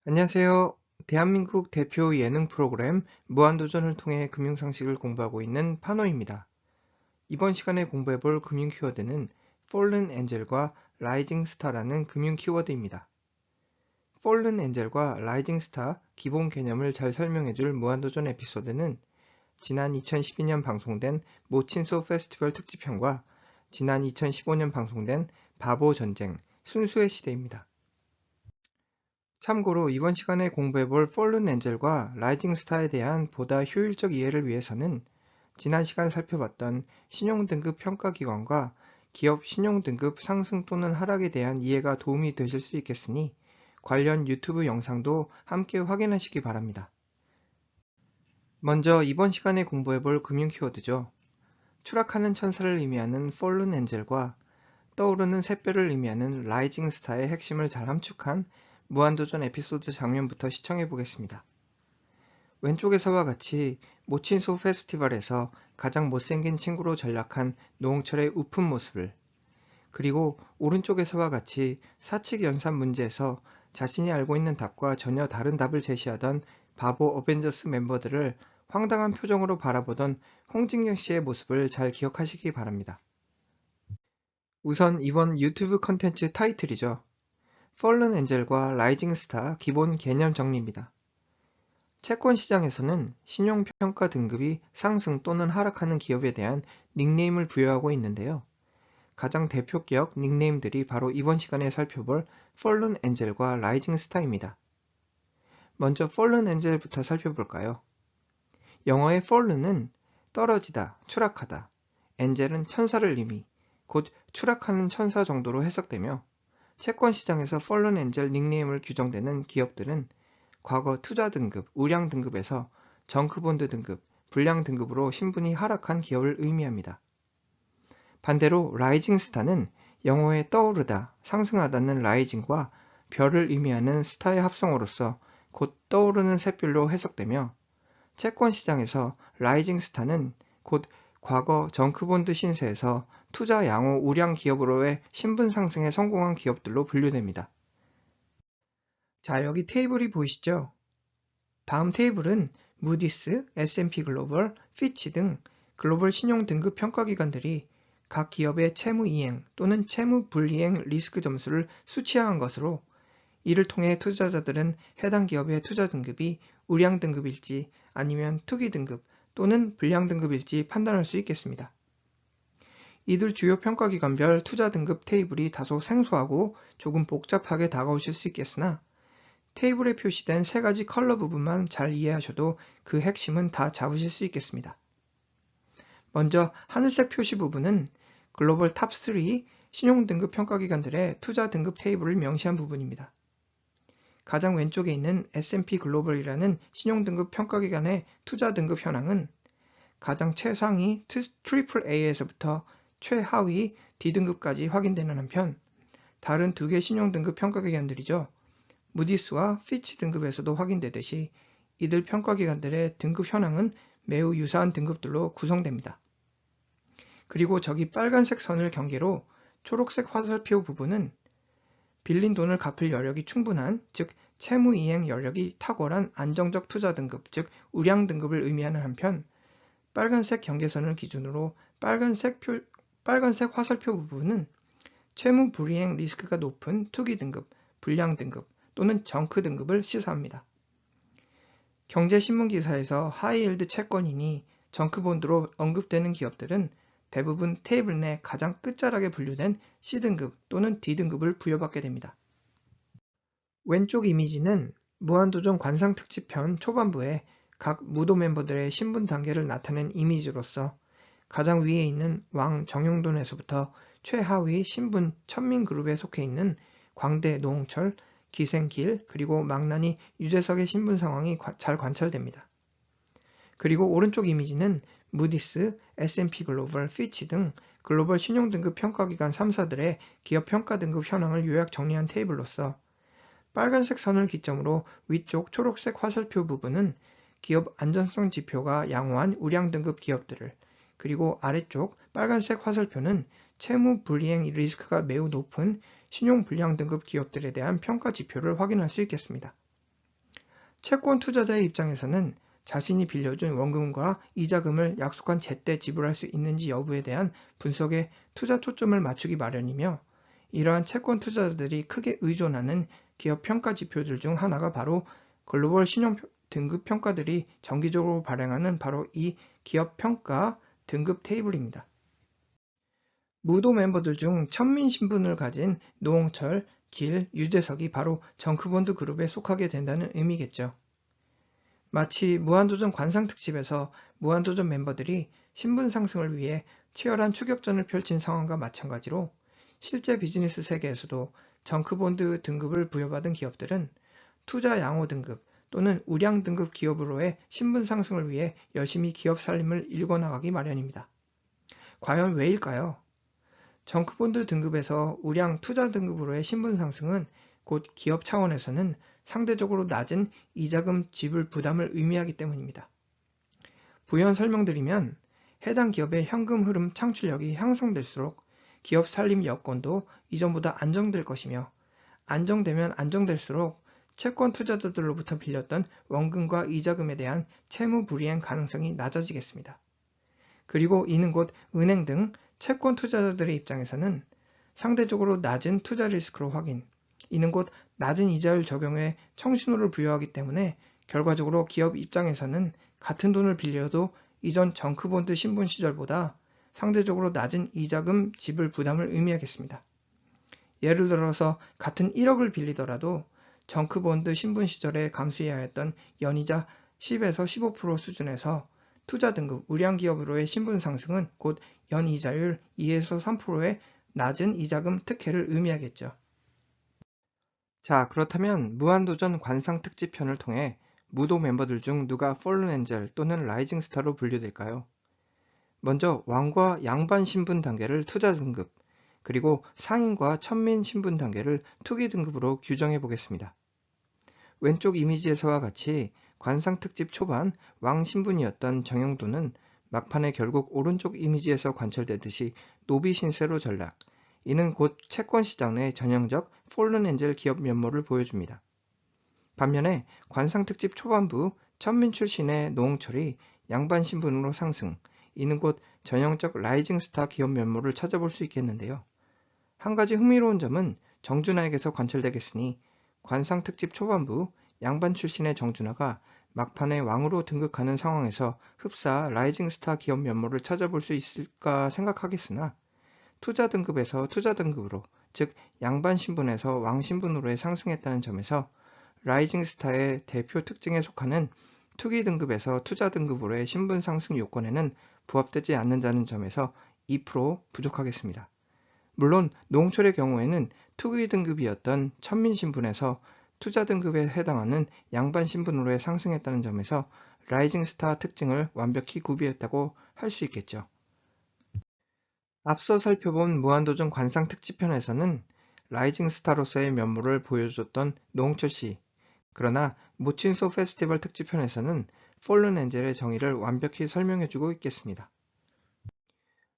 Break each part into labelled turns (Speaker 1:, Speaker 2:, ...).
Speaker 1: 안녕하세요. 대한민국 대표 예능 프로그램 무한도전을 통해 금융상식을 공부하고 있는 파노입니다. 이번 시간에 공부해볼 금융 키워드는 Fallen Angel과 Rising Star라는 금융 키워드입니다. Fallen Angel과 Rising Star 기본 개념을 잘 설명해줄 무한도전 에피소드는 지난 2012년 방송된 모친소 페스티벌 특집편과 지난 2015년 방송된 바보 전쟁, 순수의 시대입니다. 참고로 이번 시간에 공부해볼 Fallen Angel과 Rising Star에 대한 보다 효율적 이해를 위해서는 지난 시간 살펴봤던 신용등급 평가기관과 기업 신용등급 상승 또는 하락에 대한 이해가 도움이 되실 수 있겠으니 관련 유튜브 영상도 함께 확인하시기 바랍니다. 먼저 이번 시간에 공부해볼 금융 키워드죠. 추락하는 천사를 의미하는 Fallen Angel과 떠오르는 샛별을 의미하는 Rising Star의 핵심을 잘 함축한 무한도전 에피소드 장면부터 시청해 보겠습니다. 왼쪽에서와 같이 모친소 페스티벌에서 가장 못생긴 친구로 전락한 노홍철의 우픈 모습을, 그리고 오른쪽에서와 같이 사칙 연산 문제에서 자신이 알고 있는 답과 전혀 다른 답을 제시하던 바보 어벤져스 멤버들을 황당한 표정으로 바라보던 홍진경 씨의 모습을 잘 기억하시기 바랍니다. 우선 이번 유튜브 컨텐츠 타이틀이죠. Fallen Angel과 Rising Star 기본 개념 정리입니다. 채권 시장에서는 신용평가 등급이 상승 또는 하락하는 기업에 대한 닉네임을 부여하고 있는데요. 가장 대표격 닉네임들이 바로 이번 시간에 살펴볼 Fallen Angel과 Rising Star입니다. 먼저 Fallen Angel부터 살펴볼까요? 영어의 Fallen은 떨어지다, 추락하다, Angel은 천사를 의미, 곧 추락하는 천사 정도로 해석되며 채권 시장에서 Fallen Angel 닉네임을 규정되는 기업들은 과거 투자 등급, 우량 등급에서 정크본드 등급, 불량 등급으로 신분이 하락한 기업을 의미합니다. 반대로 라이징 스타는 영어의 떠오르다, 상승하다는 라이징과 별을 의미하는 스타의 합성어로서 곧 떠오르는 샛별로 해석되며 채권 시장에서 라이징 스타는 곧 과거 정크본드 신세에서 투자 양호 우량 기업으로의 신분 상승에 성공한 기업들로 분류됩니다. 자, 여기 테이블이 보이시죠? 다음 테이블은 무디스, S&P 글로벌, 피치 등 글로벌 신용 등급 평가기관들이 각 기업의 채무 이행 또는 채무 불이행 리스크 점수를 수치화한 것으로 이를 통해 투자자들은 해당 기업의 투자 등급이 우량 등급일지 아니면 투기 등급 또는 불량 등급일지 판단할 수 있겠습니다. 이들 주요 평가기관별 투자 등급 테이블이 다소 생소하고 조금 복잡하게 다가오실 수 있겠으나 테이블에 표시된 세 가지 컬러 부분만 잘 이해하셔도 그 핵심은 다 잡으실 수 있겠습니다. 먼저 하늘색 표시 부분은 글로벌 탑3 신용등급 평가기관들의 투자 등급 테이블을 명시한 부분입니다. 가장 왼쪽에 있는 S&P 글로벌이라는 신용등급 평가기관의 투자 등급 현황은 가장 최상위 AAA에서부터 최하위 D등급까지 확인되는 한편 다른 두 개 신용등급 평가기관들이죠. 무디스와 피치 등급에서도 확인되듯이 이들 평가기관들의 등급 현황은 매우 유사한 등급들로 구성됩니다. 그리고 저기 빨간색 선을 경계로 초록색 화살표 부분은 빌린 돈을 갚을 여력이 충분한, 즉 채무 이행 여력이 탁월한 안정적 투자 등급, 즉 우량 등급을 의미하는 한편 빨간색 경계선을 기준으로 빨간색 화살표 부분은 채무 불이행 리스크가 높은 투기 등급, 불량 등급 또는 정크 등급을 시사합니다. 경제신문 기사에서 하이힐드 채권이니 정크본드로 언급되는 기업들은 대부분 테이블 내 가장 끝자락에 분류된 C등급 또는 D등급을 부여받게 됩니다. 왼쪽 이미지는 무한도전 관상특집편 초반부에 각 무도 멤버들의 신분 단계를 나타낸 이미지로서 가장 위에 있는 왕 정용돈에서부터 최하위 신분 천민그룹에 속해 있는 광대 노홍철, 기생길, 그리고 망나니 유재석의 신분 상황이 잘 관찰됩니다. 그리고 오른쪽 이미지는 무디스, S&P 글로벌, 피치 등 글로벌 신용등급 평가기관 3사들의 기업 평가 등급 현황을 요약 정리한 테이블로서 빨간색 선을 기점으로 위쪽 초록색 화살표 부분은 기업 안전성 지표가 양호한 우량 등급 기업들을, 그리고 아래쪽 빨간색 화살표는 채무 불이행 리스크가 매우 높은 신용 불량 등급 기업들에 대한 평가 지표를 확인할 수 있겠습니다. 채권 투자자의 입장에서는 자신이 빌려준 원금과 이자금을 약속한 제때 지불할 수 있는지 여부에 대한 분석에 투자 초점을 맞추기 마련이며, 이러한 채권 투자자들이 크게 의존하는 기업 평가 지표들 중 하나가 바로 글로벌 신용 등급 평가들이 정기적으로 발행하는 바로 이 기업 평가 등급 테이블입니다. 무도 멤버들 중 천민 신분을 가진 노홍철, 길, 유재석이 바로 정크본드 그룹에 속하게 된다는 의미겠죠. 마치 무한도전 관상특집에서 무한도전 멤버들이 신분 상승을 위해 치열한 추격전을 펼친 상황과 마찬가지로, 실제 비즈니스 세계에서도 정크본드 등급을 부여받은 기업들은 투자 양호 등급 또는 우량 등급 기업으로의 신분 상승을 위해 열심히 기업 살림을 일궈나가기 마련입니다. 과연 왜일까요? 정크본드 등급에서 우량 투자 등급으로의 신분 상승은 곧 기업 차원에서는 상대적으로 낮은 이자금 지불 부담을 의미하기 때문입니다. 부연 설명드리면, 해당 기업의 현금 흐름 창출력이 향상될수록 기업 살림 여건도 이전보다 안정될 것이며, 안정되면 안정될수록 채권 투자자들로부터 빌렸던 원금과 이자금에 대한 채무 불이행 가능성이 낮아지겠습니다. 그리고 이는 곧 은행 등 채권 투자자들의 입장에서는 상대적으로 낮은 투자 리스크로 확인, 이는 곧 낮은 이자율 적용에 청신호를 부여하기 때문에 결과적으로 기업 입장에서는 같은 돈을 빌려도 이전 정크본드 신분 시절보다 상대적으로 낮은 이자금 지불 부담을 의미하겠습니다. 예를 들어서 같은 1억을 빌리더라도 정크본드 신분 시절에 감수해야 했던 연이자 10에서 15% 수준에서 투자 등급 우량 기업으로의 신분 상승은 곧 연이자율 2에서 3%의 낮은 이자금 특혜를 의미하겠죠. 자, 그렇다면 무한도전 관상 특집 편을 통해 무도 멤버들 중 누가 폴른 엔젤 또는 라이징 스타로 분류될까요? 먼저 왕과 양반 신분 단계를 투자 등급, 그리고 상인과 천민 신분 단계를 투기 등급으로 규정해 보겠습니다. 왼쪽 이미지에서와 같이 관상 특집 초반 왕 신분이었던 정영도는 막판에 결국 오른쪽 이미지에서 관철되듯이 노비 신세로 전락, 이는 곧 채권 시장 내 전형적 폴른 엔젤 기업 면모를 보여줍니다. 반면에 관상 특집 초반부 천민 출신의 노홍철이 양반 신분으로 상승, 이는 곧 전형적 라이징 스타 기업 면모를 찾아볼 수 있겠는데요. 한 가지 흥미로운 점은 정준하에게서 관철되겠으니, 관상 특집 초반부 양반 출신의 정준하가 막판에 왕으로 등극하는 상황에서 흡사 라이징 스타 기업 면모를 찾아볼 수 있을까 생각하겠으나, 투자 등급에서 투자 등급으로, 즉 양반 신분에서 왕 신분으로의 상승했다는 점에서 라이징 스타의 대표 특징에 속하는 투기 등급에서 투자 등급으로의 신분 상승 요건에는 부합되지 않는다는 점에서 2% 부족하겠습니다. 물론 노홍철의 경우에는 투기 등급이었던 천민 신분에서 투자 등급에 해당하는 양반 신분으로의 상승했다는 점에서 라이징 스타 특징을 완벽히 구비했다고 할 수 있겠죠. 앞서 살펴본 무한도전 관상 특집편에서는 라이징 스타로서의 면모를 보여줬던 노홍철 씨, 그러나 모친소 페스티벌 특집편에서는 폴른 엔젤의 정의를 완벽히 설명해주고 있겠습니다.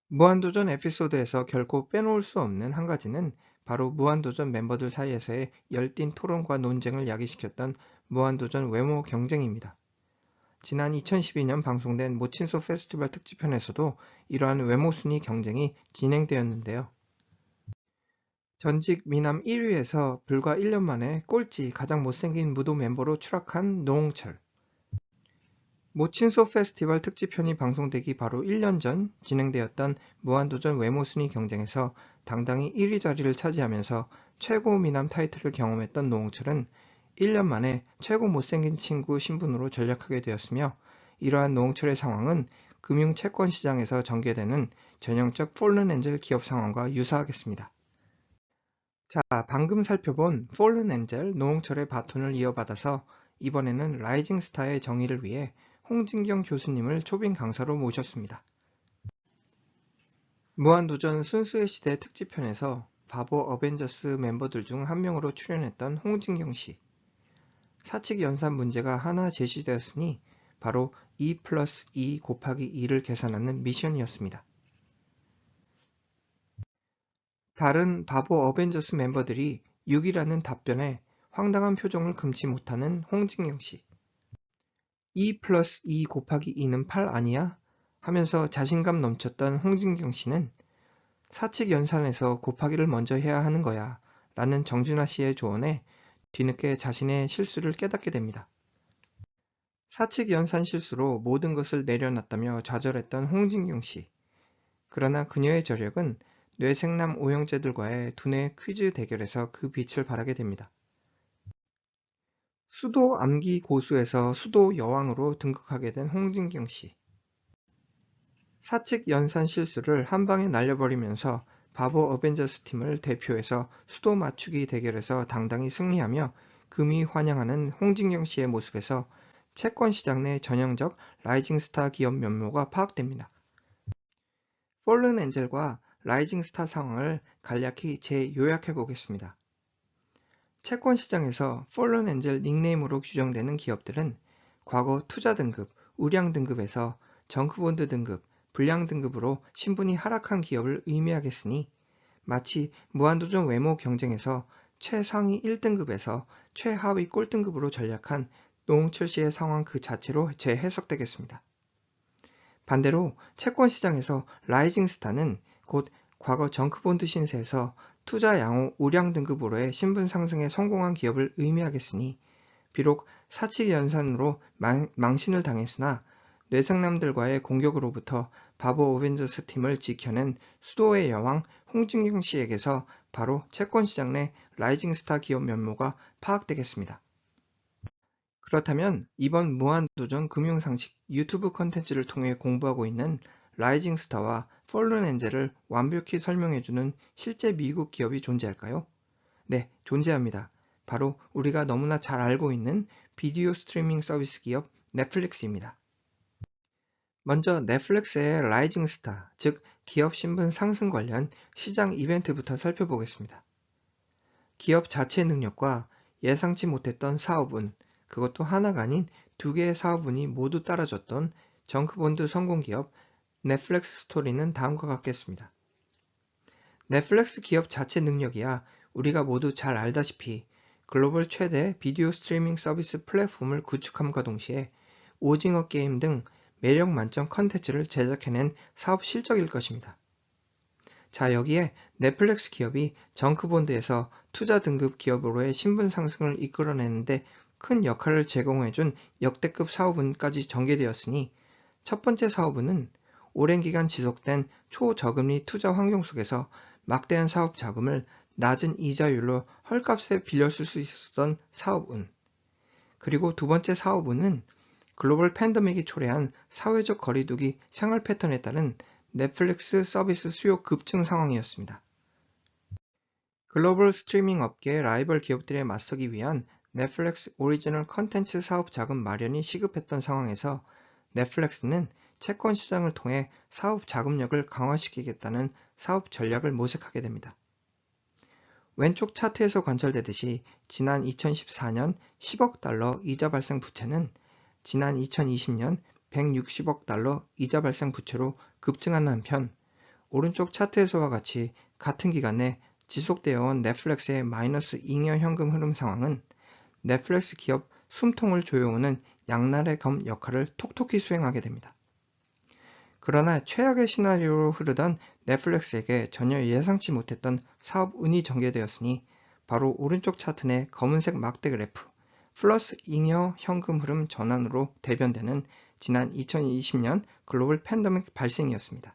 Speaker 1: 무한도전 에피소드에서 결코 빼놓을 수 없는 한 가지는 바로 무한도전 멤버들 사이에서의 열띤 토론과 논쟁을 야기시켰던 무한도전 외모 경쟁입니다. 지난 2012년 방송된 모친소 페스티벌 특집편에서도 이러한 외모 순위 경쟁이 진행되었는데요. 전직 미남 1위에서 불과 1년 만에 꼴찌 가장 못생긴 무도 멤버로 추락한 노홍철. 모친소 페스티벌 특집편이 방송되기 바로 1년 전 진행되었던 무한도전 외모 순위 경쟁에서 당당히 1위 자리를 차지하면서 최고 미남 타이틀을 경험했던 노홍철은 1년 만에 최고 못생긴 친구 신분으로 전락하게 되었으며, 이러한 노홍철의 상황은 금융 채권 시장에서 전개되는 전형적 폴른 엔젤 기업 상황과 유사하겠습니다. 자, 방금 살펴본 폴른 엔젤 노홍철의 바톤을 이어받아서 이번에는 라이징 스타의 정의를 위해 홍진경 교수님을 초빙 강사로 모셨습니다. 무한도전 순수의 시대 특집편에서 바보 어벤져스 멤버들 중 한 명으로 출연했던 홍진경 씨. 사칙 연산 문제가 하나 제시되었으니 바로 2 플러스 2 곱하기 2를 계산하는 미션이었습니다. 다른 바보 어벤져스 멤버들이 6이라는 답변에 황당한 표정을 금치 못하는 홍진경 씨. 2 플러스 2 곱하기 2는 8 아니야? 하면서 자신감 넘쳤던 홍진경 씨는 사칙 연산에서 곱하기를 먼저 해야 하는 거야 라는 정준하 씨의 조언에 뒤늦게 자신의 실수를 깨닫게 됩니다. 사칙 연산 실수로 모든 것을 내려놨다며 좌절했던 홍진경 씨. 그러나 그녀의 저력은 뇌생남 오형제들과의 두뇌 퀴즈 대결에서 그 빛을 발하게 됩니다. 수도 암기 고수에서 수도 여왕으로 등극하게 된 홍진경 씨. 사칙 연산 실수를 한 방에 날려버리면서 바보 어벤져스 팀을 대표해서 수도 맞추기 대결에서 당당히 승리하며 금이 환영하는 홍진경 씨의 모습에서 채권 시장 내 전형적 라이징 스타 기업 면모가 파악됩니다. 폴른 엔젤과 라이징 스타 상황을 간략히 재요약해 보겠습니다. 채권 시장에서 폴른 엔젤 닉네임으로 규정되는 기업들은 과거 투자 등급, 우량 등급에서 정크본드 등급, 불량 등급으로 신분이 하락한 기업을 의미하겠으니 마치 무한도전 외모 경쟁에서 최상위 1등급에서 최하위 꼴등급으로 전락한 노홍철 씨의 상황 그 자체로 재해석되겠습니다. 반대로 채권 시장에서 라이징 스타는 곧 과거 정크본드 신세에서 투자 양호 우량 등급으로의 신분 상승에 성공한 기업을 의미하겠으니 비록 사칙 연산으로 망신을 당했으나 뇌생남들과의 공격으로부터 바보 어벤져스 팀을 지켜낸 수도의 여왕 홍진경 씨에게서 바로 채권 시장 내 라이징 스타 기업 면모가 파악되겠습니다. 그렇다면 이번 무한도전 금융상식 유튜브 컨텐츠를 통해 공부하고 있는 라이징 스타와 폴른 엔젤을 완벽히 설명해주는 실제 미국 기업이 존재할까요? 네, 존재합니다. 바로 우리가 너무나 잘 알고 있는 비디오 스트리밍 서비스 기업 넷플릭스입니다. 먼저 넷플릭스의 라이징 스타, 즉 기업 신분 상승 관련 시장 이벤트부터 살펴보겠습니다. 기업 자체 능력과 예상치 못했던 사업운, 그것도 하나가 아닌 두 개의 사업운이 모두 따라줬던 정크본드 성공기업 넷플릭스 스토리는 다음과 같겠습니다. 넷플릭스 기업 자체 능력이야 우리가 모두 잘 알다시피 글로벌 최대 비디오 스트리밍 서비스 플랫폼을 구축함과 동시에 오징어 게임 등 매력 만점 컨텐츠를 제작해낸 사업 실적일 것입니다. 자, 여기에 넷플릭스 기업이 정크본드에서 투자 등급 기업으로의 신분 상승을 이끌어내는데 큰 역할을 제공해준 역대급 사업운까지 전개되었으니 첫 번째 사업운은 오랜 기간 지속된 초저금리 투자 환경 속에서 막대한 사업 자금을 낮은 이자율로 헐값에 빌렸을 수 있었던 사업운. 그리고 두 번째 사업운은 글로벌 팬데믹이 초래한 사회적 거리두기 생활 패턴에 따른 넷플릭스 서비스 수요 급증 상황이었습니다. 글로벌 스트리밍 업계의 라이벌 기업들에 맞서기 위한 넷플릭스 오리지널 컨텐츠 사업 자금 마련이 시급했던 상황에서 넷플릭스는 채권 시장을 통해 사업 자금력을 강화시키겠다는 사업 전략을 모색하게 됩니다. 왼쪽 차트에서 관찰되듯이 지난 2014년 10억 달러 이자 발생 부채는 지난 2020년 160억 달러 이자 발생 부채로 급증한 한편 오른쪽 차트에서와 같이 같은 기간 내 지속되어 온 넷플릭스의 마이너스 잉여 현금 흐름 상황은 넷플릭스 기업 숨통을 조여오는 양날의 검 역할을 톡톡히 수행하게 됩니다. 그러나 최악의 시나리오로 흐르던 넷플릭스에게 전혀 예상치 못했던 사업 운이 전개되었으니 바로 오른쪽 차트 내 검은색 막대 그래프 플러스 잉여 현금 흐름 전환으로 대변되는 지난 2020년 글로벌 팬데믹 발생이었습니다.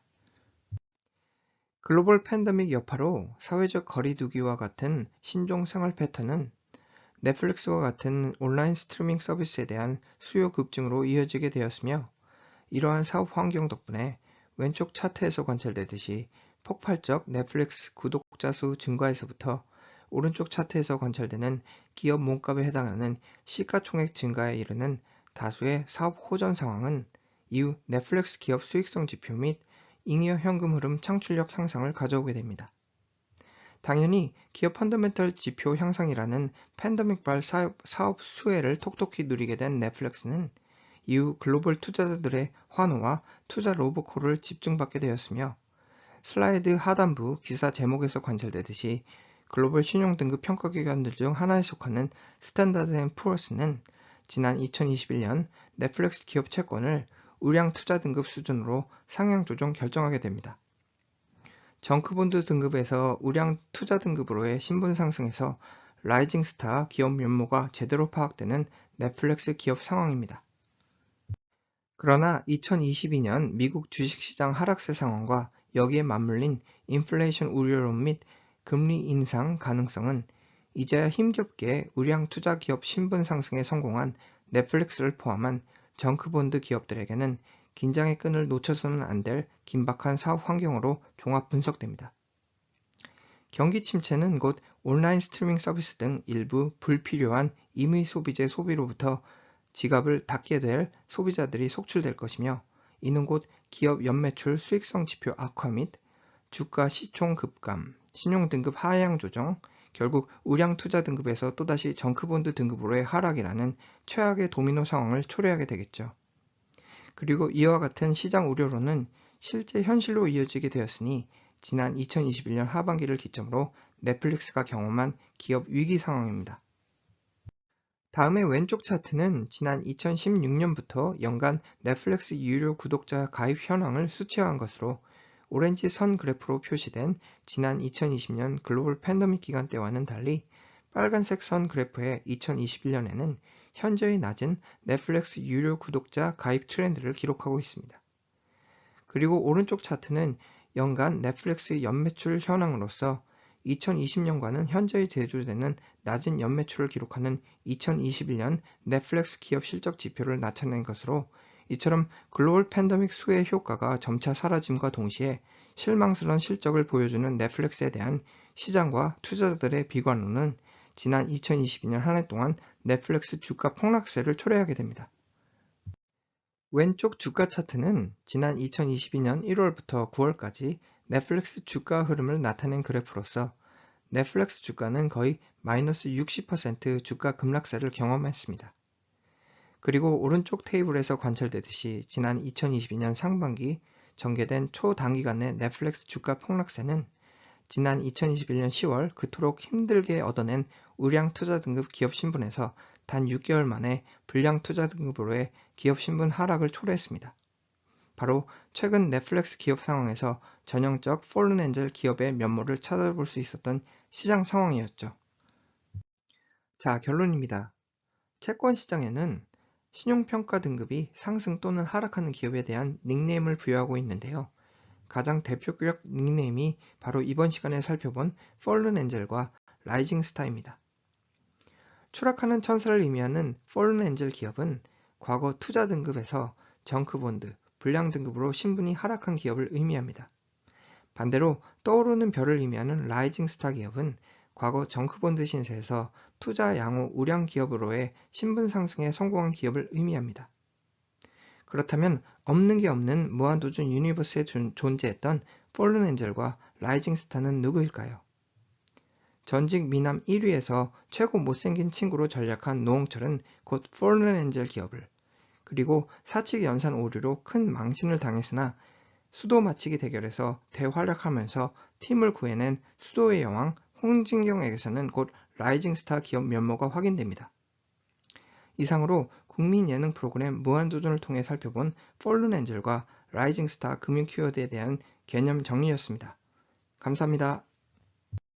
Speaker 1: 글로벌 팬데믹 여파로 사회적 거리두기와 같은 신종 생활 패턴은 넷플릭스와 같은 온라인 스트리밍 서비스에 대한 수요 급증으로 이어지게 되었으며 이러한 사업 환경 덕분에 왼쪽 차트에서 관찰되듯이 폭발적 넷플릭스 구독자 수 증가에서부터 오른쪽 차트에서 관찰되는 기업 몸값에 해당하는 시가총액 증가에 이르는 다수의 사업 호전 상황은 이후 넷플릭스 기업 수익성 지표 및 잉여 현금 흐름 창출력 향상을 가져오게 됩니다. 당연히 기업 펀더멘털 지표 향상이라는 팬데믹발 사업 수혜를 톡톡히 누리게 된 넷플릭스는 이후 글로벌 투자자들의 환호와 투자 로브콜을 집중받게 되었으며 슬라이드 하단부 기사 제목에서 관찰되듯이 글로벌 신용등급 평가기관들 중 하나에 속하는 스탠다드 앤 푸어스는 지난 2021년 넷플릭스 기업 채권을 우량 투자 등급 수준으로 상향 조정 결정하게 됩니다. 정크본드 등급에서 우량 투자 등급으로의 신분 상승에서 라이징 스타 기업 면모가 제대로 파악되는 넷플릭스 기업 상황입니다. 그러나 2022년 미국 주식시장 하락세 상황과 여기에 맞물린 인플레이션 우려론 및 금리 인상 가능성은 이제야 힘겹게 우량 투자 기업 신분 상승에 성공한 넷플릭스를 포함한 정크본드 기업들에게는 긴장의 끈을 놓쳐서는 안 될 긴박한 사업 환경으로 종합 분석됩니다. 경기 침체는 곧 온라인 스트리밍 서비스 등 일부 불필요한 임의 소비재 소비로부터 지갑을 닫게 될 소비자들이 속출될 것이며, 이는 곧 기업 연매출 수익성 지표 악화 및 주가 시총 급감, 신용 등급 하향 조정, 결국 우량 투자 등급에서 또다시 정크본드 등급으로의 하락이라는 최악의 도미노 상황을 초래하게 되겠죠. 그리고 이와 같은 시장 우려론은 실제 현실로 이어지게 되었으니 지난 2021년 하반기를 기점으로 넷플릭스가 경험한 기업 위기 상황입니다. 다음의 왼쪽 차트는 지난 2016년부터 연간 넷플릭스 유료 구독자 가입 현황을 수치화한 것으로, 오렌지 선 그래프로 표시된 지난 2020년 글로벌 팬데믹 기간 때와는 달리 빨간색 선 그래프의 2021년에는 현저히 낮은 넷플릭스 유료 구독자 가입 트렌드를 기록하고 있습니다. 그리고 오른쪽 차트는 연간 넷플릭스 연매출 현황으로서 2020년과는 현저히 대조되는 낮은 연매출을 기록하는 2021년 넷플릭스 기업 실적 지표를 나타낸 것으로, 이처럼 글로벌 팬데믹 수혜 효과가 점차 사라짐과 동시에 실망스러운 실적을 보여주는 넷플릭스에 대한 시장과 투자자들의 비관론은 지난 2022년 한 해 동안 넷플릭스 주가 폭락세를 초래하게 됩니다. 왼쪽 주가 차트는 지난 2022년 1월부터 9월까지 넷플릭스 주가 흐름을 나타낸 그래프로서 넷플릭스 주가는 거의 마이너스 60% 주가 급락세를 경험했습니다. 그리고 오른쪽 테이블에서 관찰되듯이 지난 2022년 상반기 전개된 초단기간의 넷플릭스 주가 폭락세는 지난 2021년 10월 그토록 힘들게 얻어낸 우량 투자 등급 기업 신분에서 단 6개월 만에 불량 투자 등급으로의 기업 신분 하락을 초래했습니다. 바로 최근 넷플릭스 기업 상황에서 전형적 폴른 엔젤 기업의 면모를 찾아볼 수 있었던 시장 상황이었죠. 자, 결론입니다. 채권 시장에는 신용평가 등급이 상승 또는 하락하는 기업에 대한 닉네임을 부여하고 있는데요. 가장 대표적 닉네임이 바로 이번 시간에 살펴본 폴른 엔젤과 라이징 스타입니다. 추락하는 천사를 의미하는 폴른 엔젤 기업은 과거 투자 등급에서 정크본드, 불량 등급으로 신분이 하락한 기업을 의미합니다. 반대로 떠오르는 별을 의미하는 라이징 스타 기업은 과거 정크본드 신세에서 투자 양호 우량 기업으로의 신분 상승에 성공한 기업을 의미합니다. 그렇다면 없는 게 없는 무한도전 유니버스에 존재했던 폴른 엔젤과 라이징 스타는 누구일까요? 전직 미남 1위에서 최고 못생긴 친구로 전략한 노홍철은 곧 폴른 엔젤 기업을, 그리고 사칙 연산 오류로 큰 망신을 당했으나 수도 맞히기 대결에서 대활약하면서 팀을 구해낸 수도의 여왕 홍진경에게서는 곧 라이징 스타 기업 면모가 확인됩니다. 이상으로 국민 예능 프로그램 무한도전을 통해 살펴본 폴른 엔젤과 라이징 스타 금융 키워드에 대한 개념 정리였습니다. 감사합니다.